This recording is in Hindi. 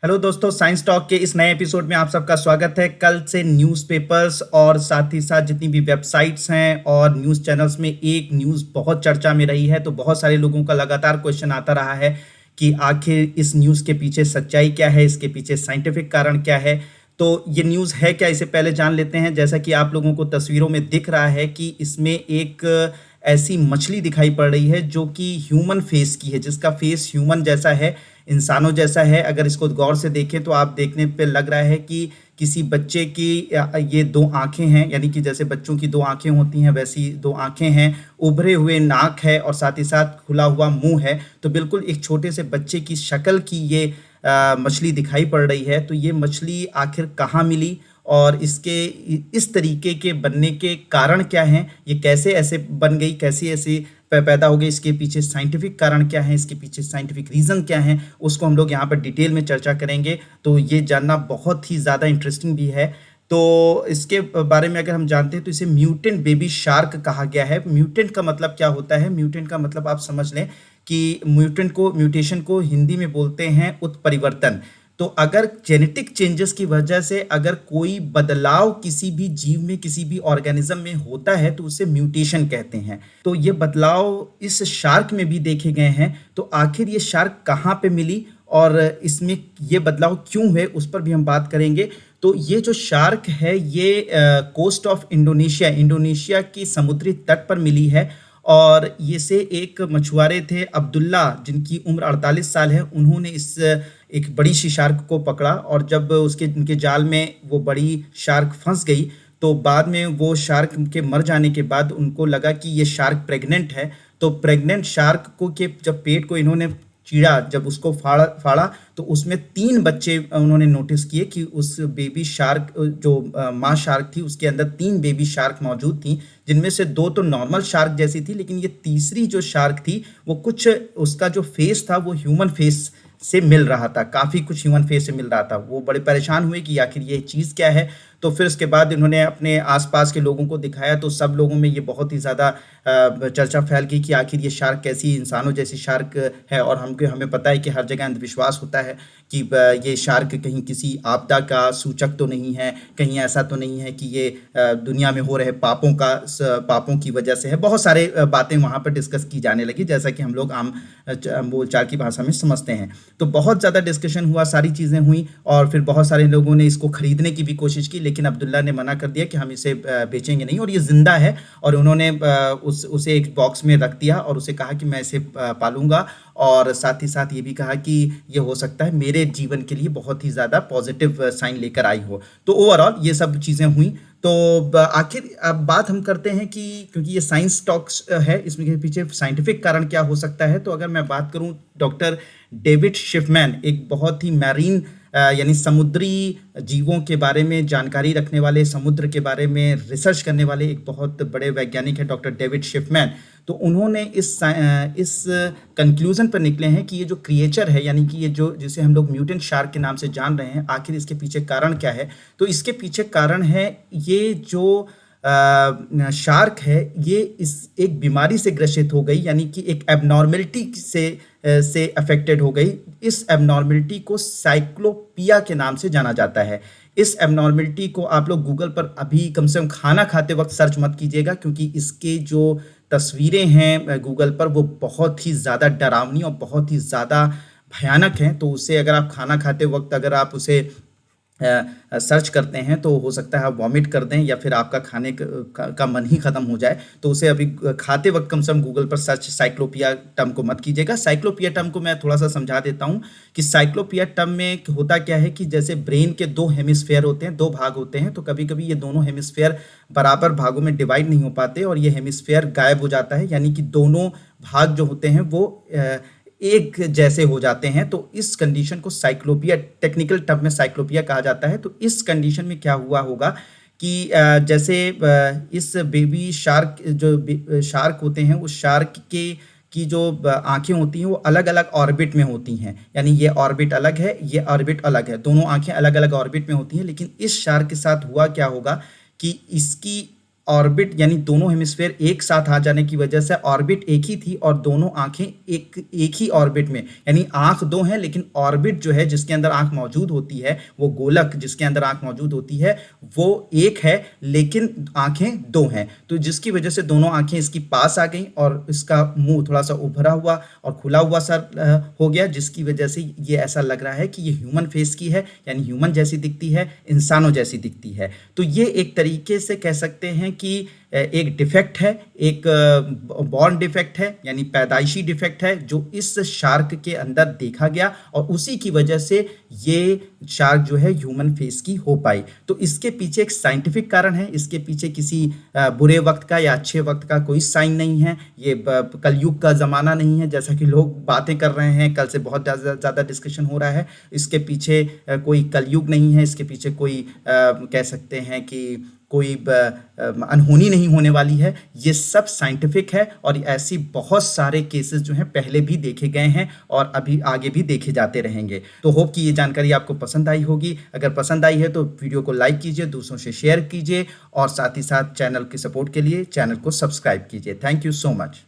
हेलो दोस्तों, साइंस टॉक के इस नए एपिसोड में आप सबका स्वागत है। कल से न्यूज़पेपर्स और साथ ही साथ जितनी भी वेबसाइट्स हैं और न्यूज़ चैनल्स में एक न्यूज़ बहुत चर्चा में रही है। तो बहुत सारे लोगों का लगातार क्वेश्चन आता रहा है कि आखिर इस न्यूज़ के पीछे सच्चाई क्या है, इसके पीछे साइंटिफिक कारण क्या है। तो ये न्यूज़ है क्या, इसे पहले जान लेते हैं। जैसा कि आप लोगों को तस्वीरों में दिख रहा है कि इसमें एक ऐसी मछली दिखाई पड़ रही है जो कि ह्यूमन फेस की है, जिसका फेस ह्यूमन जैसा है, इंसानों जैसा है। अगर इसको गौर से देखें तो आप देखने पे लग रहा है कि किसी बच्चे की ये दो आंखें हैं, यानी कि जैसे बच्चों की दो आंखें होती हैं वैसी दो आंखें हैं, उभरे हुए नाक है और साथ ही साथ खुला हुआ मुंह है। तो बिल्कुल एक छोटे से बच्चे की शक्ल की ये मछली दिखाई पड़ रही है। तो ये मछली आखिर कहाँ मिली और इसके इस तरीके के बनने के कारण क्या हैं, ये कैसे ऐसे बन गई, कैसे ऐसे पैदा हो गई, इसके पीछे साइंटिफिक कारण क्या है, इसके पीछे साइंटिफिक रीज़न क्या है, उसको हम लोग यहाँ पर डिटेल में चर्चा करेंगे। तो ये जानना बहुत ही ज़्यादा इंटरेस्टिंग भी है। तो इसके बारे में अगर हम जानते हैं तो इसे म्यूटेंट बेबी शार्क कहा गया है। म्यूटेंट का मतलब क्या होता है? म्यूटेंट का मतलब आप समझ लें कि म्यूटेशन को हिंदी में बोलते हैं उत्परिवर्तन। तो अगर जेनेटिक चेंजेस की वजह से अगर कोई बदलाव किसी भी जीव में, किसी भी ऑर्गेनिज्म में होता है तो उसे म्यूटेशन कहते हैं। तो ये बदलाव इस शार्क में भी देखे गए हैं। तो आखिर ये शार्क कहाँ पे मिली और इसमें ये बदलाव क्यों हुए, उस पर भी हम बात करेंगे। तो ये जो शार्क है ये कोस्ट ऑफ इंडोनेशिया, इंडोनेशिया की समुद्री तट पर मिली है। और ये से एक मछुआरे थे अब्दुल्ला, जिनकी उम्र 48 साल है। उन्होंने इस एक बड़ी सी शार्क को पकड़ा और जब उसके उनके जाल में वो बड़ी शार्क फंस गई तो बाद में वो शार्क के मर जाने के बाद उनको लगा कि ये शार्क प्रेग्नेंट है। तो प्रेग्नेंट शार्क को के जब पेट को इन्होंने चीरा, जब उसको फाड़ा फाड़ा तो उसमें 3 बच्चे उन्होंने नोटिस किए कि उस बेबी शार्क जो माँ शार्क थी उसके अंदर 3 बेबी शार्क मौजूद थी, जिनमें से 2 तो नॉर्मल शार्क जैसी थी, लेकिन ये तीसरी जो शार्क थी वो कुछ उसका जो फेस था वो ह्यूमन फेस से मिल रहा था, काफ़ी कुछ ह्यूमन फेस से मिल रहा था। वो बड़े परेशान हुए कि आखिर ये चीज़ क्या है। तो फिर उसके बाद इन्होंने अपने आसपास के लोगों को दिखाया तो सब लोगों में ये बहुत ही ज़्यादा चर्चा फैल गई कि आखिर ये शार्क कैसी इंसानों जैसी शार्क है। और हमें पता है कि हर जगह अंधविश्वास होता है कि ये शार्क कहीं किसी आपदा का सूचक तो नहीं है, कहीं ऐसा तो नहीं है कि ये दुनिया में हो रहे पापों की वजह से है। बहुत सारे बातें वहाँ पर डिस्कस की जाने लगी, जैसा कि हम लोग आम बोलचाल की भाषा में समझते हैं। तो बहुत ज़्यादा डिस्कशन हुआ, सारी चीज़ें हुई और फिर बहुत सारे लोगों ने इसको खरीदने की भी कोशिश की, लेकिन अब्दुल्ला ने मना कर दिया कि हम इसे बेचेंगे नहीं और ये ज़िंदा है। और उन्होंने उसे एक बॉक्स में रख दिया और उसे कहा कि मैं इसे पालूंगा और साथ ही साथ ये भी कहा कि ये हो सकता है मेरे जीवन के लिए बहुत ही ज़्यादा पॉजिटिव साइन लेकर आई हो। तो ओवरऑल ये सब चीज़ें हुई। तो आखिर अब बात हम करते हैं कि क्योंकि ये साइंस टॉक्स है, इसमें के पीछे साइंटिफिक कारण क्या हो सकता है। तो अगर मैं बात करूं, डॉक्टर डेविड शिफमैन एक बहुत ही मैरीन यानी समुद्री जीवों के बारे में जानकारी रखने वाले, समुद्र के बारे में रिसर्च करने वाले एक बहुत बड़े वैज्ञानिक हैं डॉक्टर डेविड शिफमैन। तो उन्होंने इस कंक्लूजन पर निकले हैं कि ये जो क्रिएचर है, यानी कि ये जो जिसे हम लोग म्यूटेंट शार्क के नाम से जान रहे हैं, आखिर इसके पीछे कारण क्या है। तो इसके पीछे कारण है ये जो शार्क है ये इस एक बीमारी से ग्रसित हो गई, यानी कि एक एबनॉर्मेलिटी से अफेक्टेड हो गई। इस एबनॉर्मेलिटी को साइक्लोपिया के नाम से जाना जाता है। इस एबनॉर्मेलिटी को आप लोग गूगल पर अभी कम से कम खाना खाते वक्त सर्च मत कीजिएगा, क्योंकि इसके जो तस्वीरें हैं गूगल पर वो बहुत ही ज़्यादा डरावनी और बहुत ही ज़्यादा भयानक हैं। तो उसे अगर आप खाना खाते वक्त अगर आप उसे सर्च करते हैं तो हो सकता है आप वॉमिट कर दें या फिर आपका खाने का मन ही ख़त्म हो जाए। तो उसे अभी खाते वक्त कम से कम गूगल पर सर्च साइक्लोपिया टर्म को मत कीजिएगा। साइक्लोपिया टर्म को मैं थोड़ा सा समझा देता हूँ कि साइक्लोपिया टर्म में होता क्या है कि जैसे ब्रेन के 2 हेमिस्फेयर होते हैं, 2 भाग होते हैं। तो कभी कभी ये दोनों हेमिस्फेयर बराबर भागों में डिवाइड नहीं हो पाते और ये हेमिस्फेयर गायब हो जाता है, यानी कि दोनों भाग जो होते हैं वो एक जैसे हो जाते हैं। तो इस कंडीशन को साइक्लोपिया, टेक्निकल टर्म में साइक्लोपिया कहा जाता है। तो इस कंडीशन में क्या हुआ होगा कि जैसे इस बेबी शार्क जो शार्क होते हैं उस शार्क के की जो आंखें होती हैं वो अलग अलग ऑर्बिट में होती हैं, यानी ये ऑर्बिट अलग है, ये ऑर्बिट अलग है, दोनों आंखें अलग अलग ऑर्बिट में होती हैं। लेकिन इस शार्क के साथ हुआ क्या होगा कि इसकी ऑर्बिट यानी दोनों हेमिस्फेयर एक साथ आ जाने की वजह से ऑर्बिट एक ही थी और दोनों आंखें एक ही ऑर्बिट में, यानी आंख दो हैं लेकिन ऑर्बिट जो है जिसके अंदर आंख मौजूद होती है, वो गोलक जिसके अंदर आंख मौजूद होती है वो एक है लेकिन आंखें दो हैं। तो जिसकी वजह से दोनों आंखें इसकी पास आ गई और इसका मुंह थोड़ा सा उभरा हुआ और खुला हुआ सा हो गया, जिसकी वजह से ये ऐसा लग रहा है कि ये ह्यूमन फेस की है, यानी ह्यूमन जैसी दिखती है, इंसानों जैसी दिखती है। तो ये एक तरीके से कह सकते हैं कि एक डिफेक्ट है, एक बॉर्न डिफेक्ट है, यानी पैदाइशी डिफेक्ट है जो इस शार्क के अंदर देखा गया और उसी की वजह से ये शार्क जो है ह्यूमन फेस की हो पाई। तो इसके पीछे एक साइंटिफिक कारण है, इसके पीछे किसी बुरे वक्त का या अच्छे वक्त का कोई साइन नहीं है। ये कलयुग का ज़माना नहीं है जैसा कि लोग बातें कर रहे हैं, कल से बहुत ज़्यादा डिस्कशन हो रहा है। इसके पीछे कोई कलयुग नहीं है, इसके पीछे कोई कह सकते हैं कि कोई अनहोनी नहीं होने वाली है। ये सब साइंटिफिक है और ऐसी बहुत सारे केसेस जो हैं पहले भी देखे गए हैं और अभी आगे भी देखे जाते रहेंगे। तो होप कि ये जानकारी आपको पसंद आई होगी। अगर पसंद आई है तो वीडियो को लाइक कीजिए, दूसरों से शेयर कीजिए और साथ ही साथ चैनल की सपोर्ट के लिए चैनल को सब्सक्राइब कीजिए। Thank you so much.